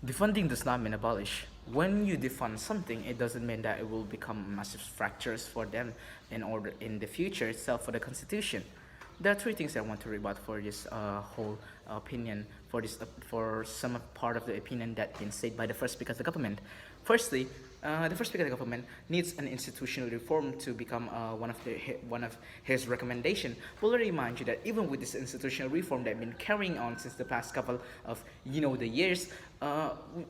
Defunding does not mean abolish. When you defund something, it doesn't mean that it will become massive fractures for them in the future itself for the constitution. There are three things I want to rebut for this whole opinion, for some part of the opinion that been said by the first speaker of the government. Firstly, the first speaker of the government needs an institutional reform to become one of his recommendation. We'll remind you that even with this institutional reform that been carrying on since the past couple of the years,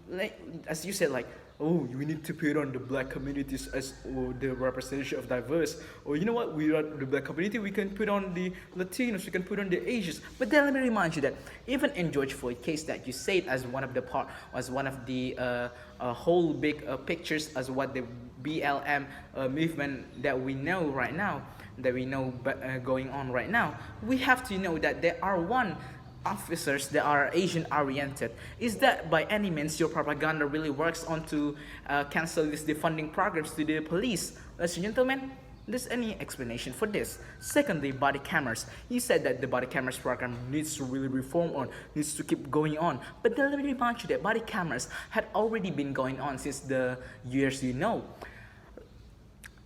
like as you said, like, oh, we need to put on the black communities as the representation of diverse, or you know what, we are the black community, we can put on the Latinos, we can put on the Asians. But then let me remind you that even in George Floyd case that you said as one of the whole big pictures as what the BLM movement that we know right now, going on right now, we have to know that there are officers that are Asian oriented. Is that by any means your propaganda really works on to cancel these defunding programs to the police? Ladies and gentlemen, there's any explanation for this? Secondly, body cameras. You said that the body cameras program needs to really reform on, needs to keep going on. But then let me remind you that body cameras had already been going on since the years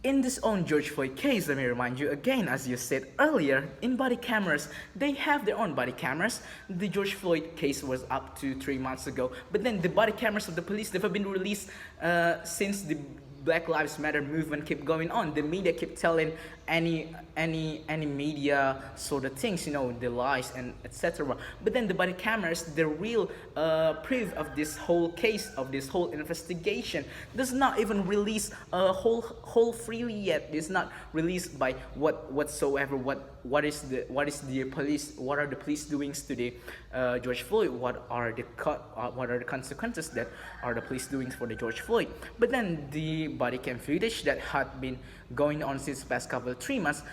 In this own George Floyd case, let me remind you again, as you said earlier, in body cameras, they have their own body cameras. The George Floyd case was up to 3 months ago, but then the body cameras of the police never been released since the Black Lives Matter movement kept going on. The media kept telling any media sort of things, the lies and etc. But then the body cameras, the real proof of this whole case, of this whole investigation, does not even release whole freely yet. It's not released by whatsoever. What are the police doing to the George Floyd? What are the consequences that are the police doing for the George Floyd? But then the body cam footage that had been going on since the past couple of 3 months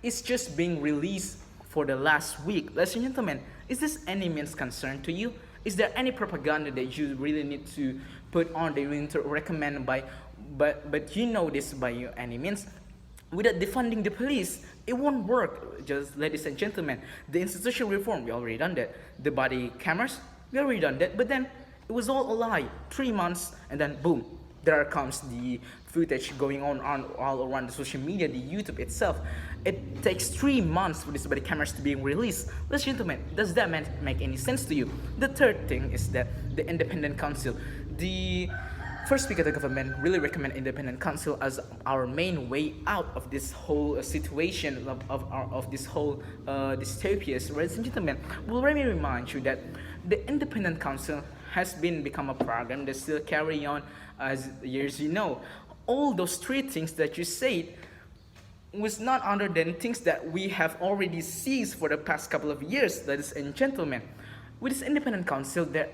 is just being released for the last week. Ladies and gentlemen, is this any means concern to you? Is there any propaganda that you really need to put on, that you need to recommend but you know this by any means? Without defunding the police, it won't work. Just ladies and gentlemen, the institutional reform, we already done that. The body cameras, we already done that. But then it was all a lie. 3 months and then boom, there comes the footage going on all around the social media, the YouTube itself. It takes 3 months for these body cameras to be released. Ladies and gentlemen, does that make any sense to you? The third thing is that the independent council, the first speaker of the government really recommend independent council as our main way out of this whole situation of this whole dystopias. Ladies and gentlemen, well, let me remind you that the independent council has become a program that still carry on as years. All those three things that you said was not other than things that we have already seized for the past couple of years. Ladies and gentlemen, with this independent council that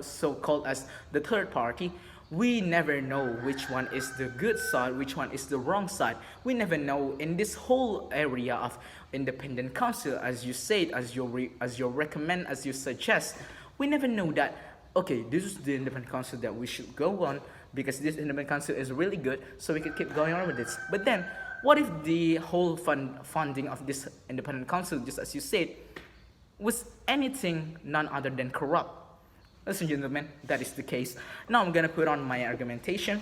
so-called as the third party, we never know which one is the good side, which one is the wrong side. We never know in this whole area of independent council, as you said, as you recommend, as you suggest. We never know that, okay, this is the independent council that we should go on because this independent council is really good, so we can keep going on with this. But then, what if the whole funding of this independent council, just as you said, was anything none other than corrupt? Ladies and gentlemen, that is the case. Now I'm gonna put on my argumentation.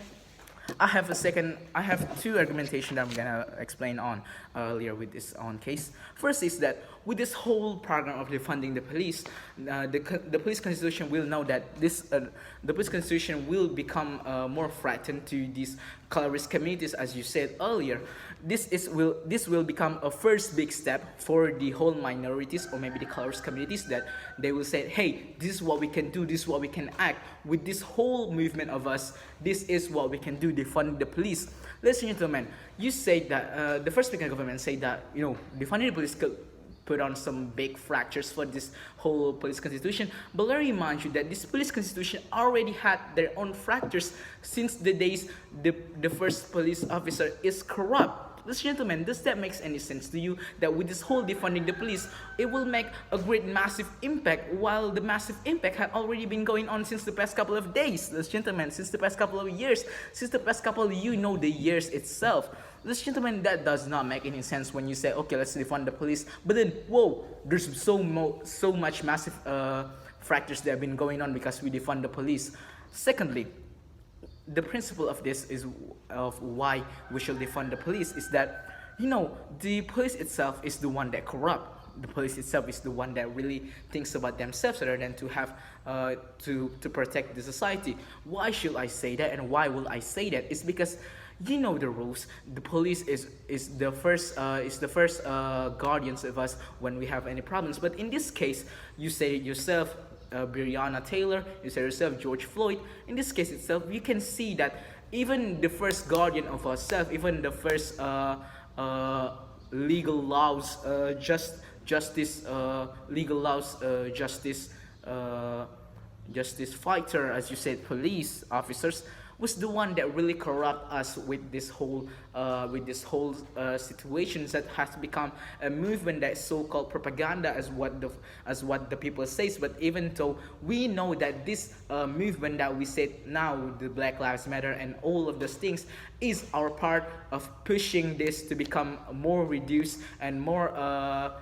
I have two argumentation that I'm gonna explain on earlier with this on case. First is that with this whole program of defunding the police, the police constitution will know that the police constitution will become more threatened to these colorist communities, as you said earlier. This will become a first big step for the whole minorities or maybe the colorist communities, that they will say, hey, this is what we can do, this is what we can act with this whole movement of us. This is what we can do, defunding the police. Ladies and gentlemen, you say that the first speaker government say that defunding the police could put on some big fractures for this whole police constitution. But let me remind you that this police constitution already had their own fractures since the days the first police officer is corrupt. Ladies and gentlemen, does that make any sense to you? That with this whole defunding the police, it will make a great massive impact, while the massive impact had already been going on since the past couple of days. Ladies and gentlemen, since the past couple of years, since the past couple of the years itself. Ladies and gentlemen, that does not make any sense when you say, okay, let's defund the police, but then, whoa, there's so much massive fractures that have been going on because we defund the police. Secondly, the principle of this is of why we should defund the police is that, the police itself is the one that corrupt. The police itself is the one that really thinks about themselves rather than to have to protect the society. Why should I say that, and why will I say that? It's because the rules. The police is the first guardians of us when we have any problems. But in this case, you say it yourself, Breonna Taylor, you say yourself, George Floyd. In this case itself, you can see that even the first guardian of ourselves, even the first legal laws, justice fighter, as you said, police officers, was the one that really corrupt us with this whole situations that has become a movement that is so-called propaganda, as what the people says. But even though we know that this movement that we said now, the Black Lives Matter and all of those things, is our part of pushing this to become more reduced and more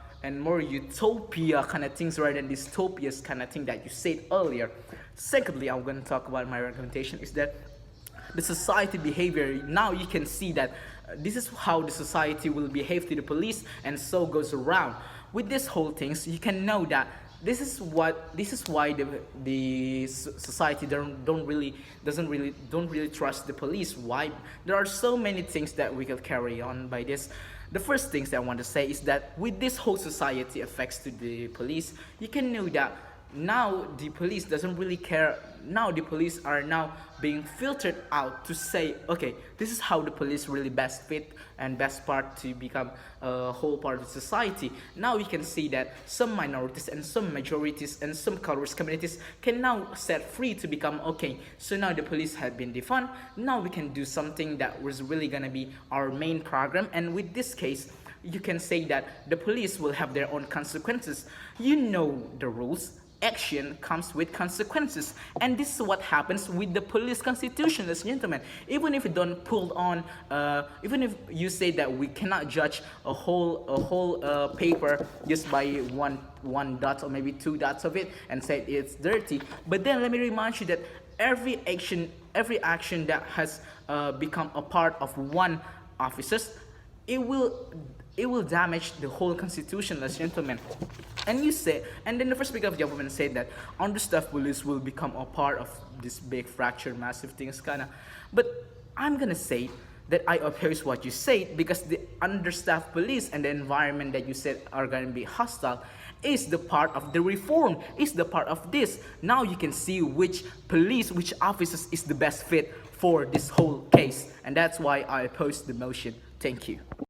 utopia kind of things rather than dystopias kind of thing that you said earlier. Secondly, I'm going to talk about my recommendation is that the society behavior. Now you can see that this is how the society will behave to the police, and so goes around with this whole things. You can know that this is why the society don't really trust the police. Why? There are so many things that we could carry on by this. The first things that I want to say is that with this whole society effects to the police, you can know that now the police doesn't really care. Now the police are now being filtered out to say, okay, this is how the police really best fit and best part to become a whole part of society. Now we can see that some minorities and some majorities and some colorist communities can now set free to become okay. So now the police have been defunded. Now we can do something that was really gonna be our main program. And with this case, you can say that the police will have their own consequences. You know the rules. Action comes with consequences, and this is what happens with the police constitution, ladies and gentlemen. Even if you don't pull on, even if you say that we cannot judge a whole paper just by one dot or maybe two dots of it and say it's dirty, but then let me remind you that every action that has become a part of one officers, it will damage the whole constitution, ladies and gentlemen. And then the first speaker of government said that understaffed police will become a part of this big fracture, massive things kinda. But I'm gonna say that I oppose what you said, because the understaffed police and the environment that you said are gonna be hostile is the part of the reform, is the part of this. Now you can see which officers is the best fit for this whole case, and that's why I oppose the motion. Thank you.